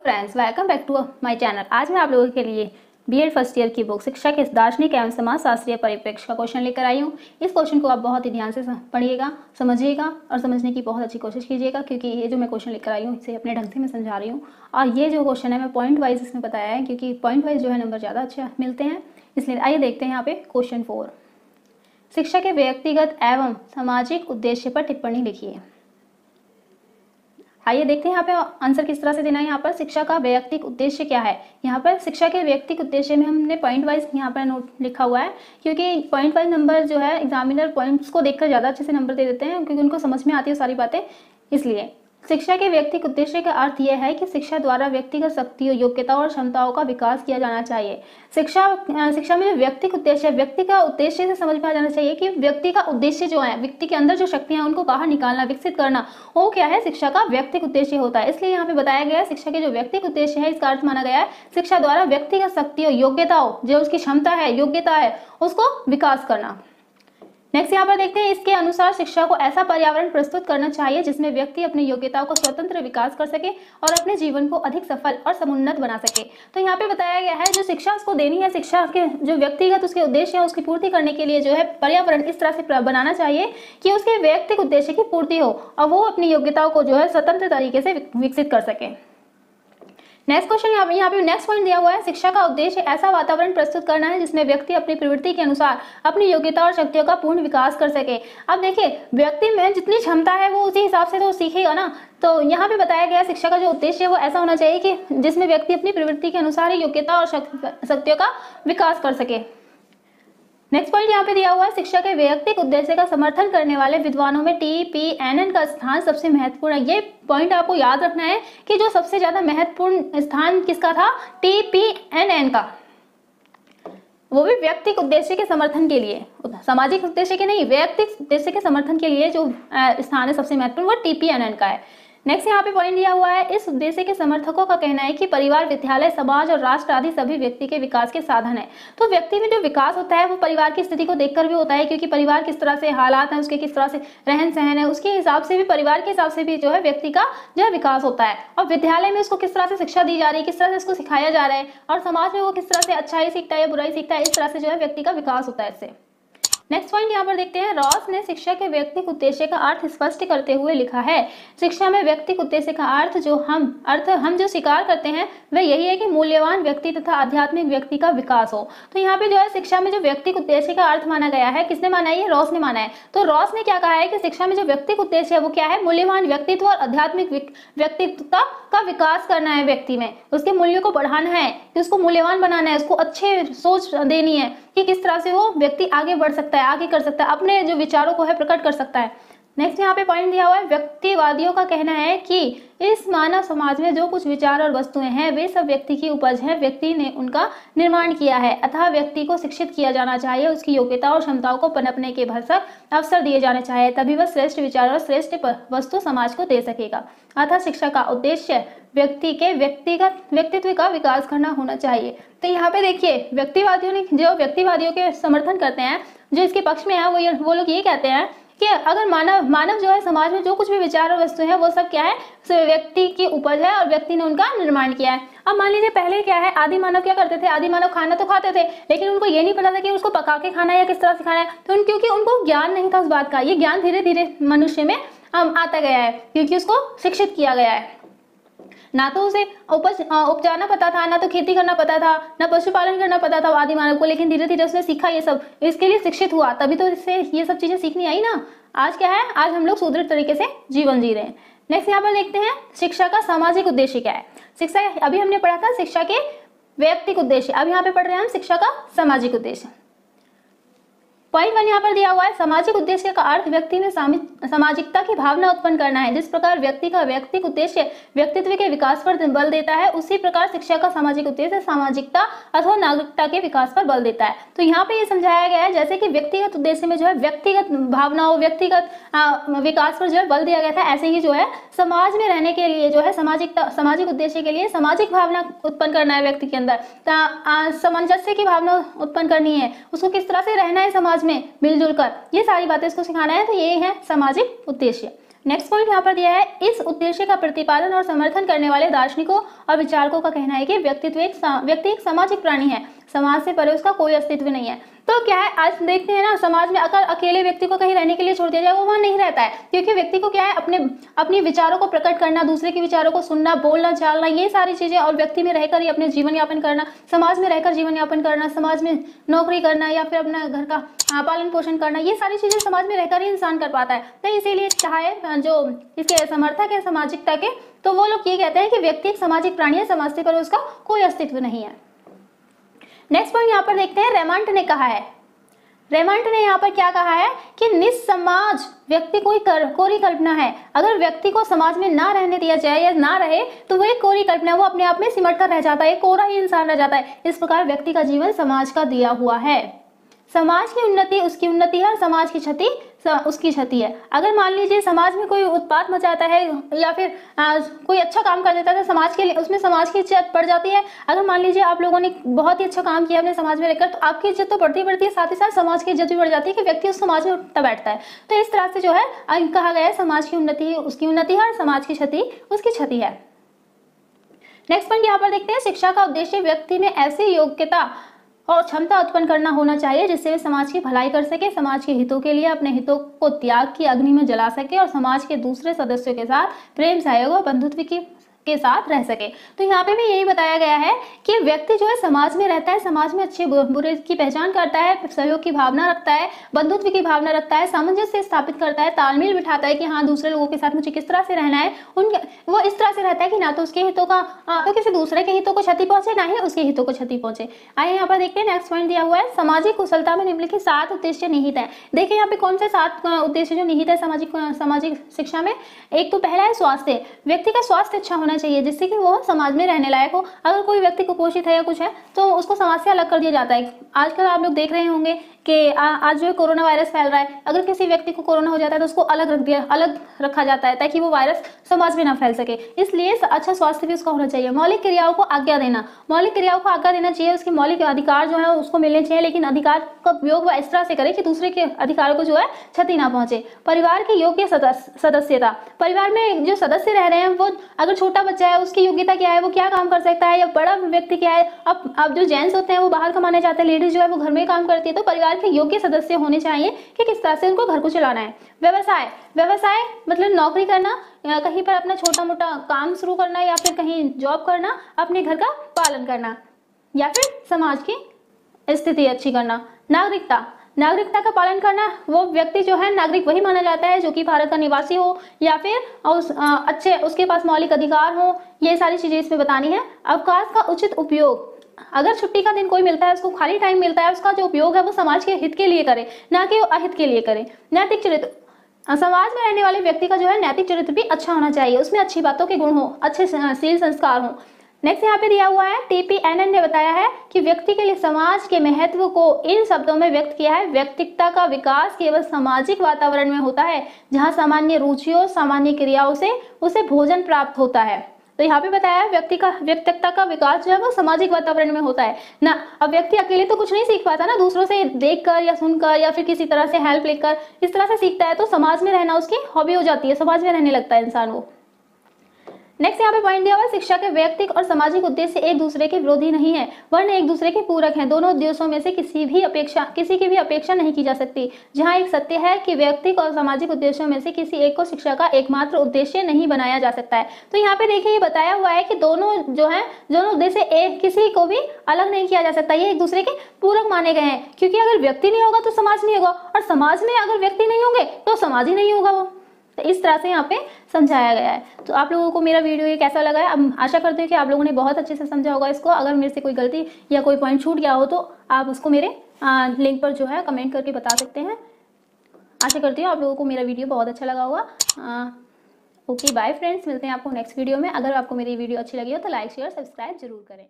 Friends, welcome back to my channel. आज मैं आप लोगों के लिए बीएड फर्स्ट ईयर की बुक शिक्षा के दार्शनिक एवं समाजशास्त्रीय परिप्रेक्ष्य का क्वेश्चन लेकर आई हूँ। इस क्वेश्चन को आप बहुत ही ध्यान से पढ़िएगा, समझिएगा और समझने की बहुत अच्छी कोशिश कीजिएगा, क्योंकि ये जो मैं क्वेश्चन लेकर आई हूँ इसे अपने ढंग से मैं समझा रही हूँ। और ये जो क्वेश्चन है मैं पॉइंट वाइज इसमें बताया है, क्योंकि पॉइंट वाइज जो है नंबर ज़्यादा अच्छे मिलते हैं। इसलिए आइए देखते हैं यहाँ पे क्वेश्चन 4। शिक्षा के व्यक्तिगत एवं सामाजिक उद्देश्य पर टिप्पणी लिखिए। आइए देखते हैं यहाँ पे आंसर किस तरह से देना है। यहाँ पर शिक्षा का वैयक्तिक उद्देश्य क्या है। यहाँ पर शिक्षा के वैयक्तिक उद्देश्य में हमने पॉइंट वाइज यहाँ पर नोट लिखा हुआ है, क्योंकि पॉइंट वाइज नंबर जो है एग्जामिनर पॉइंट्स को देखकर ज़्यादा अच्छे से नंबर दे देते हैं, क्योंकि उनको समझ में आती है सारी बातें। इसलिए शिक्षा के व्यक्तिगत उद्देश्य का अर्थ यह है कि शिक्षा द्वारा व्यक्तिगत शक्तियों, योग्यताओं और क्षमताओं का विकास किया जाना चाहिए। शिक्षा में जो व्यक्तिगत उद्देश्य है, व्यक्ति का उद्देश्य से समझ में आ जाना चाहिए कि व्यक्ति का उद्देश्य जो है, व्यक्ति के अंदर जो शक्तियां हैं उनको बाहर निकालना, विकसित करना, वो क्या है, शिक्षा का व्यक्तिगत उद्देश्य होता है। इसलिए यहाँ पे बताया गया है शिक्षा के जो व्यक्तिगत उद्देश्य है, इसका अर्थ माना गया है शिक्षा द्वारा व्यक्तिगत शक्तियों, योग्यताओं, जो उसकी क्षमता है, योग्यता है, उसको विकास करना। नेक्स्ट यहाँ पर देखते हैं, इसके अनुसार शिक्षा को ऐसा पर्यावरण प्रस्तुत करना चाहिए जिसमें व्यक्ति अपनी योग्यताओं का स्वतंत्र विकास कर सके और अपने जीवन को अधिक सफल और समुन्नत बना सके। तो यहाँ पे बताया गया है जो शिक्षा उसको देनी है, शिक्षा के जो व्यक्तिगत उसके उद्देश्य है उसकी पूर्ति करने के लिए जो है पर्यावरण इस तरह से बनाना चाहिए कि उसके व्यक्तिगत उद्देश्य की पूर्ति हो और वो अपनी योग्यताओं को जो है स्वतंत्र तरीके से विकसित कर सके। नेक्स्ट क्वेश्चन यहाँ पे नेक्स्ट पॉइंट दिया हुआ है, शिक्षा का उद्देश्य ऐसा वातावरण प्रस्तुत करना है जिसमें व्यक्ति अपनी प्रवृत्ति के अनुसार अपनी योग्यता और शक्तियों का पूर्ण विकास कर सके। अब देखिए, व्यक्ति में जितनी क्षमता है वो उसी हिसाब से तो सीखेगा ना। तो यहाँ पे बताया गया शिक्षा का जो उद्देश्य है वो ऐसा होना चाहिए कि जिसमें व्यक्ति अपनी प्रवृत्ति के अनुसार ही योग्यता और शक्तियों का विकास कर सके। नेक्स्ट पॉइंट यहाँ पे दिया हुआ है, शिक्षा के वैयक्तिक उद्देश्य का समर्थन करने वाले विद्वानों में TPNN का स्थान सबसे महत्वपूर्ण है। ये पॉइंट आपको याद रखना है कि जो सबसे ज्यादा महत्वपूर्ण स्थान किसका था, TPNN का, वो भी व्यक्तिगत उद्देश्य के समर्थन के लिए, सामाजिक उद्देश्य के नहीं, व्यक्तिगत उद्देश्य के समर्थन के लिए जो स्थान है सबसे महत्वपूर्ण वो TPNN का है। नेक्स्ट यहाँ पे पॉइंट दिया हुआ है, इस उद्देश्य के समर्थकों का कहना है कि परिवार, विद्यालय, समाज और राष्ट्र आदि सभी व्यक्ति के विकास के साधन है। तो व्यक्ति में जो विकास होता है वो परिवार की स्थिति को देखकर भी होता है, क्योंकि परिवार किस तरह से हालात हैं, उसके किस तरह से रहन सहन है, उसके हिसाब से भी, परिवार के हिसाब से भी जो है व्यक्ति का जो है विकास होता है। और विद्यालय में उसको किस तरह से शिक्षा दी जा रही है, किस तरह से उसको सिखाया जा रहा है, और समाज में वो किस तरह से अच्छाई सीखता है या बुराई सीखता है, इस तरह से जो है व्यक्ति का विकास होता है इससे। नेक्स्ट पॉइंट यहाँ पर देखते हैं, रॉस ने शिक्षा के व्यक्तिगत उद्देश्य का अर्थ स्पष्ट करते हुए लिखा है, शिक्षा में व्यक्तिगत उद्देश्य का अर्थ हम जो स्वीकार करते हैं वह यही है कि मूल्यवान व्यक्ति तथा आध्यात्मिक व्यक्ति का विकास हो। तो यहाँ पे जो है शिक्षा में जो व्यक्तिगत उद्देश्य का अर्थ माना गया है, किसने माना है, ये रॉस ने माना है। तो रॉस ने क्या कहा है कि शिक्षा में जो व्यक्तिगत उद्देश्य है वो क्या है, मूल्यवान व्यक्तित्व और आध्यात्मिक व्यक्तित्व का विकास करना है, व्यक्ति में उसके मूल्यों को बढ़ाना है, कि उसको मूल्यवान बनाना है, उसको अच्छे सोच देनी है कि किस तरह से वो व्यक्ति आगे बढ़ सकता है, आगे कर सकता है, अपने जो विचारों को है प्रकट कर सकता है। नेक्स्ट यहाँ पे पॉइंट दिया हुआ है, व्यक्तिवादियों का कहना है कि इस मानव समाज में जो कुछ विचार और वस्तुएं हैं वे सब व्यक्ति की उपज है, व्यक्ति ने उनका निर्माण किया है, अतः व्यक्ति को शिक्षित किया जाना चाहिए, उसकी योग्यता और क्षमताओं को पनपने के भरसक अवसर दिए जाने चाहिए, तभी वह श्रेष्ठ विचार और श्रेष्ठ वस्तु समाज को दे सकेगा। अतः शिक्षा का उद्देश्य व्यक्ति के व्यक्तित्व का विकास करना होना चाहिए। तो यहाँ पे देखिए, व्यक्तिवादियों के समर्थन करते हैं, जो इसके पक्ष में है वो लोग ये कहते हैं कि अगर मानव जो है समाज में जो कुछ भी विचार और वस्तु है वो सब क्या है, व्यक्ति की उपज है और व्यक्ति ने उनका निर्माण किया है। अब मान लीजिए पहले क्या है, आदि मानव क्या करते थे, आदि मानव खाना तो खाते थे, लेकिन उनको ये नहीं पता था कि उसको पका के खाना है या किस तरह से खाना है। तो क्योंकि उनको ज्ञान नहीं था उस बात का, ये ज्ञान धीरे धीरे मनुष्य में आता गया है, क्योंकि उसको शिक्षित किया गया है। ना तो उसे उपजाना पता था, ना तो खेती करना पता था, ना पशुपालन करना पता था आदि मानव को, लेकिन धीरे धीरे उसने सीखा ये सब, इसके लिए शिक्षित हुआ, तभी तो इससे ये सब चीजें सीखनी आई ना। आज क्या है, आज हम लोग सुदृढ़ तरीके से जीवन जी रहे हैं। नेक्स्ट यहाँ पर देखते हैं, शिक्षा का सामाजिक उद्देश्य क्या है। शिक्षा, अभी हमने पढ़ा था शिक्षा के व्यक्तिगत उद्देश्य, अब यहाँ पे पढ़ रहे हैं हम शिक्षा का सामाजिक उद्देश्य। पॉइंट 1 यहाँ पर दिया हुआ है, सामाजिक उद्देश्य का अर्थ व्यक्ति में सामाजिकता की भावना उत्पन्न करना है। जिस प्रकार व्यक्ति का व्यक्तिगत उद्देश्य व्यक्तित्व के विकास पर बल देता है, उसी प्रकार शिक्षा का सामाजिक उद्देश्य सामाजिकता अथवा नागरिकता के विकास पर बल देता है। तो यहाँ पे ये समझाया गया है जैसे कि व्यक्तिगत उद्देश्य में जो है व्यक्तिगत भावनाओं, व्यक्तिगत विकास पर जो है बल दिया गया था, ऐसे ही जो है समाज में रहने के लिए जो है सामाजिक उद्देश्य के लिए सामाजिक भावना उत्पन्न करना है व्यक्ति के अंदर, सामंजस्य की भावना उत्पन्न करनी है, उसको किस तरह से रहना है समाज में मिलजुल कर, ये सारी बातें इसको सिखाना है। तो ये है सामाजिक उद्देश्य। नेक्स्ट पॉइंट यहाँ पर दिया है, इस उद्देश्य का प्रतिपादन और समर्थन करने वाले दार्शनिकों और विचारकों का कहना है कि व्यक्ति एक सामाजिक प्राणी है, समाज से परे उसका कोई अस्तित्व नहीं है। तो क्या है, आज देखते हैं ना, समाज में अगर अकेले व्यक्ति को कहीं रहने के लिए छोड़ दिया जाए, वो वहाँ नहीं रहता है, क्योंकि व्यक्ति को क्या है, अपने विचारों को प्रकट करना, दूसरे के विचारों को सुनना, बोलना, चालना, ये सारी चीजें, और व्यक्ति में रहकर ही अपने जीवन यापन करना, समाज में रहकर जीवन यापन करना, समाज में नौकरी करना या फिर अपना घर का पालन पोषण करना, ये सारी चीजें समाज में रहकर ही इंसान कर पाता है। तो इसीलिए चाहे जो इसके समर्थक है सामाजिकता के, तो वो लोग ये कहते हैं कि व्यक्ति एक सामाजिक प्राणी है, समाज से पर उसका कोई अस्तित्व नहीं है। नेक्स्ट पॉइंट यहाँ पर देखते हैं, रेमंड ने कहा है, रेमंड ने यहाँ पर क्या कहा है कि निस्समाज व्यक्ति कोरी कल्पना है। अगर व्यक्ति को समाज में ना रहने दिया जाए या ना रहे तो वो एक कोरी कल्पना है, वो अपने आप में सिमट कर रह जाता है, कोरा ही इंसान रह जाता है। इस प्रकार व्यक्ति का जीवन समाज का दिया हुआ है। समाज की उन्नति उसकी उन्नति है और समाज की क्षति उसकी क्षति है। अगर मान लीजिए समाज में कोई उत्पात मचाता है या फिर कोई अच्छा काम कर देता है तो समाज के लिए उसमें समाज की इज्जत बढ़ जाती है। अगर मान लीजिए आप लोगों ने बहुत ही अच्छा काम किया अपने समाज में रहकर, तो आपकी इज्जत तो बढ़ती है, साथ ही साथ समाज की इज्जत भी बढ़ जाती है कि व्यक्ति उस समाज में उठता बैठता है। तो इस तरह से जो है कहा गया है, समाज की उन्नति उसकी उन्नति है और समाज की क्षति उसकी क्षति है। नेक्स्ट पॉइंट यहाँ पर देखते हैं, शिक्षा का उद्देश्य व्यक्ति में ऐसी योग्यता और क्षमता उत्पन्न करना होना चाहिए जिससे वे समाज की भलाई कर सके, समाज के हितों के लिए अपने हितों को त्याग की अग्नि में जला सके और समाज के दूसरे सदस्यों के साथ प्रेम, सहयोग और बंधुत्व के साथ रह सके। तो यहाँ पे भी यही बताया गया है कि व्यक्ति जो है समाज में रहता है, समाज में अच्छे बुरे की पहचान करता है, सहयोग की भावना रखता है, बंधुत्व की भावना रखता है, सामंजस्य स्थापित करता है, तालमेल बिठाता है कि हाँ दूसरे लोगों के साथ मुझे किस तरह से रहना है। वो इस तरह से रहता है कि ना तो उसके हितों का तो किसी दूसरे के हितों को क्षति पहुंचे, ना ही उसके हितों को क्षति पहुंचे। आइए यहाँ पर देखते हैं, नेक्स्ट पॉइंट दिया हुआ है, सामाजिक कुशलता में निम्नलिखित 7 उद्देश्य निहित है। देखिए यहाँ पे कौन से 7 उद्देश्य जो निहित है सामाजिक शिक्षा में। एक तो पहला है स्वास्थ्य। व्यक्ति का स्वास्थ्य अच्छा होना चाहिए जिससे कि वो समाज में रहने लायक हो। अगर कोई व्यक्ति कुपोषित है या कुछ है तो उसको समाज से अलग कर दिया जाता है। आजकल आप लोग देख रहे होंगे कि आज जो कोरोना वायरस फैल रहा है, अगर किसी व्यक्ति को कोरोना हो जाता है तो उसको अलग रखा जाता है ताकि वो वायरस समाज में ना फैल सके। इसलिए अच्छा स्वास्थ्य भी उसका होना चाहिए। मौलिक क्रियाओं को आज्ञा देना चाहिए, उसके मौलिक अधिकार जो है उसको मिलने चाहिए, लेकिन अधिकार का उपयोग वह इस तरह से करे कि दूसरे के अधिकारों को जो है क्षति ना पहुंचे। परिवार की योग्य सदस्यता, परिवार में जो सदस्य रह रहे हैं वो अगर छोटा बच्चा है उसकी योग्यता क्या है, वो क्या काम कर सकता है, या बड़ा व्यक्ति क्या है। अब जो जेंट्स होते हैं वो बाहर कमाने जाते हैं, लेडीज जो है वो घर में काम करती है। तो परिवार के योग्य सदस्य होने चाहिए कि किस तरह से उनको घर को चलाना है। व्यवसाय मतलब नौकरी करना या कहीं पर अपना छोटा मोटा काम शुरू करना या फिर कहीं जॉब करना, अपने घर का पालन करना या फिर समाज की स्थिति अच्छी करना। नागरिकता का पालन करना, वो व्यक्ति जो है नागरिक वही माना जाता है जो कि भारत का निवासी हो या फिर उसके पास मौलिक अधिकार हो। ये सारी चीजें इसमें बतानी है। अवकाश का उचित उपयोग, अगर छुट्टी का दिन कोई मिलता है, उसको खाली टाइम मिलता है, उसका जो उपयोग है वो समाज के हित के लिए करे, ना कि अहित के लिए करे। नैतिक चरित्र, समाज में रहने वाले व्यक्ति का जो है नैतिक चरित्र भी अच्छा होना चाहिए, उसमें अच्छी बातों के गुण हो, अच्छे शील संस्कार हो। नेक्स्ट यहाँ पे दिया हुआ है, TPNN ने बताया है कि व्यक्ति के लिए समाज के महत्व को इन शब्दों में व्यक्त किया है, व्यक्तित्व का विकास केवल सामाजिक वातावरण में होता है जहाँ सामान्य रुचियों, सामान्य क्रियाओं से उसे भोजन प्राप्त होता है। तो यहाँ पे बताया है व्यक्तित्व का विकास जो है वो सामाजिक वातावरण में होता है ना। अब व्यक्ति अकेले तो कुछ नहीं सीख पाता ना, दूसरों से देखकर या सुनकर या फिर किसी तरह से हेल्प लेकर इस तरह से सीखता है। तो समाज में रहना उसकी हॉबी हो जाती है, समाज में रहने लगता है इंसान वो। नेक्स्ट यहाँ पे पॉइंट दिया हुआ है, शिक्षा के व्यक्तिक और सामाजिक उद्देश्य एक दूसरे के विरोधी नहीं है, वरन एक दूसरे के पूरक हैं। दोनों उद्देश्यों में से किसी की भी अपेक्षा नहीं की जा सकती। जहाँ एक सत्य है कि व्यक्तिक और सामाजिक उद्देश्यों में से किसी एक को शिक्षा का एकमात्र उद्देश्य नहीं बनाया जा सकता है। तो यहाँ पे देखिए ये बताया हुआ है कि दोनों उद्देश्य एक किसी को भी अलग नहीं किया जा सकता, ये एक दूसरे के पूरक माने गए हैं। क्योंकि अगर व्यक्ति नहीं होगा तो समाज नहीं होगा, और समाज में अगर व्यक्ति नहीं होंगे तो समाज ही नहीं होगा वो। तो इस तरह से यहाँ पे समझाया गया है। तो आप लोगों को मेरा वीडियो ये कैसा लगा है, अब आशा करती हूँ कि आप लोगों ने बहुत अच्छे से समझा होगा इसको। अगर मेरे से कोई गलती या कोई पॉइंट छूट गया हो तो आप उसको मेरे लिंक पर जो है कमेंट करके बता सकते हैं। आशा करती हूँ आप लोगों को मेरा वीडियो बहुत अच्छा लगा होगा। ओके बाय फ्रेंड्स, मिलते हैं आपको नेक्स्ट वीडियो में। अगर आपको मेरी वीडियो अच्छी लगी हो तो लाइक शेयर सब्सक्राइब जरूर करें।